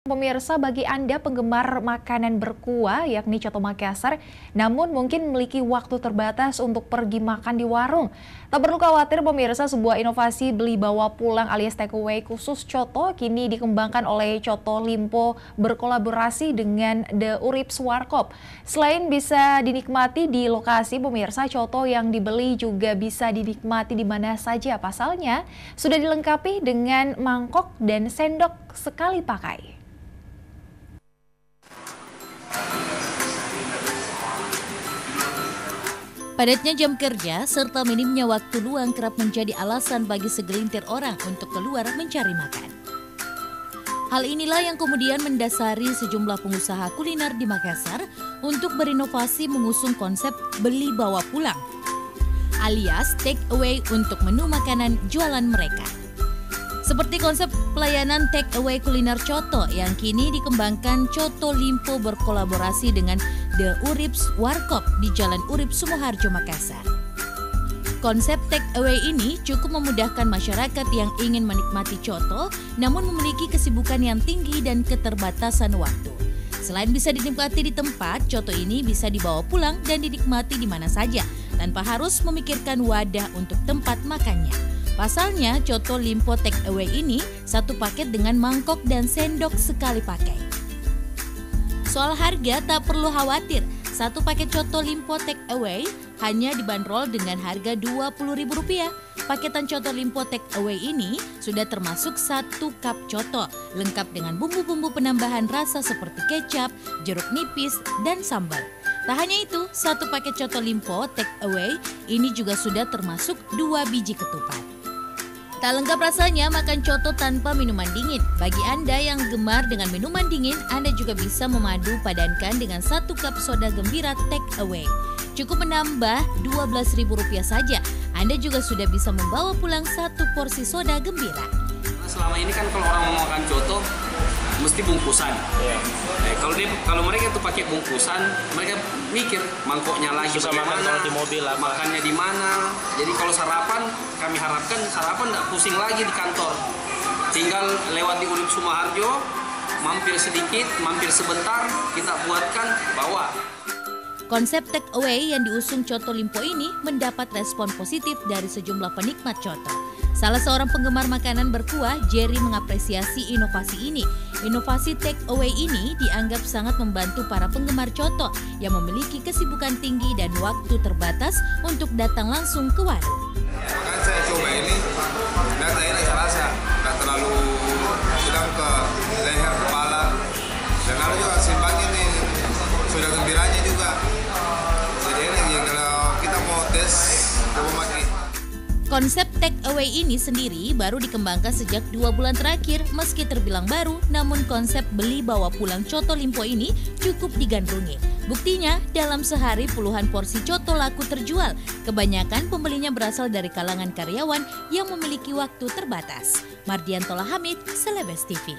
Pemirsa, bagi Anda penggemar makanan berkuah yakni Coto Makassar, namun mungkin memiliki waktu terbatas untuk pergi makan di warung. Tak perlu khawatir pemirsa, sebuah inovasi beli bawa pulang alias takeaway khusus Coto kini dikembangkan oleh Coto Limpo berkolaborasi dengan The Urips Warkop. Selain bisa dinikmati di lokasi, pemirsa, Coto yang dibeli juga bisa dinikmati di mana saja. Pasalnya sudah dilengkapi dengan mangkok dan sendok sekali pakai. Padatnya jam kerja serta minimnya waktu luang kerap menjadi alasan bagi segelintir orang untuk keluar mencari makan. Hal inilah yang kemudian mendasari sejumlah pengusaha kuliner di Makassar untuk berinovasi mengusung konsep beli bawa pulang, alias take away untuk menu makanan jualan mereka. Seperti konsep pelayanan take away kuliner Coto yang kini dikembangkan Coto Limpo berkolaborasi dengan The Urips Warkop di Jalan Urip Sumoharjo, Makassar. Konsep take away ini cukup memudahkan masyarakat yang ingin menikmati Coto namun memiliki kesibukan yang tinggi dan keterbatasan waktu. Selain bisa dinikmati di tempat, Coto ini bisa dibawa pulang dan dinikmati di mana saja tanpa harus memikirkan wadah untuk tempat makannya. Pasalnya, Coto Limpo Take Away ini satu paket dengan mangkok dan sendok sekali pakai. Soal harga tak perlu khawatir, satu paket Coto Limpo Take Away hanya dibanderol dengan harga Rp20.000. Paketan Coto Limpo Take Away ini sudah termasuk satu cup coto, lengkap dengan bumbu-bumbu penambahan rasa seperti kecap, jeruk nipis, dan sambal. Tak hanya itu, satu paket Coto Limpo Take Away ini juga sudah termasuk 2 biji ketupat. Tak lengkap rasanya makan coto tanpa minuman dingin. Bagi Anda yang gemar dengan minuman dingin, Anda juga bisa memadu padankan dengan satu cup soda gembira take away. Cukup menambah Rp12.000 saja. Anda juga sudah bisa membawa pulang satu porsi soda gembira. Selama ini kan kalau orang mau makan coto, mesti bungkusan. Kalau mereka tuh pakai bungkusan, mereka mikir mangkoknya lagi susah makan kalau di mobil apa. Makannya di mana. Jadi kalau sarapan, kami harapkan sarapan nggak pusing lagi di kantor. Tinggal lewat di Urip Sumoharjo, mampir sedikit, mampir sebentar, kita buatkan, bawa. Konsep take away yang diusung Coto Limpo ini mendapat respon positif dari sejumlah penikmat coto. Salah seorang penggemar makanan berkuah, Jerry, mengapresiasi inovasi ini. Inovasi take away ini dianggap sangat membantu para penggemar coto yang memiliki kesibukan tinggi dan waktu terbatas untuk datang langsung ke warung. Makanya saya coba ini, dan enak rasa, nggak terlalu sedang ke leher kepala. Dan lalu juga simbangnya nih, sudah gembiranya juga. Jadi ini kalau kita mau tes, coba pakai. Konsep take away ini sendiri baru dikembangkan sejak 2 bulan terakhir. Meski terbilang baru, namun konsep beli bawa pulang Coto Limpo ini cukup digandrungi. Buktinya, dalam sehari puluhan porsi coto laku terjual. Kebanyakan pembelinya berasal dari kalangan karyawan yang memiliki waktu terbatas. Mardiantola Hamid, Celebes TV.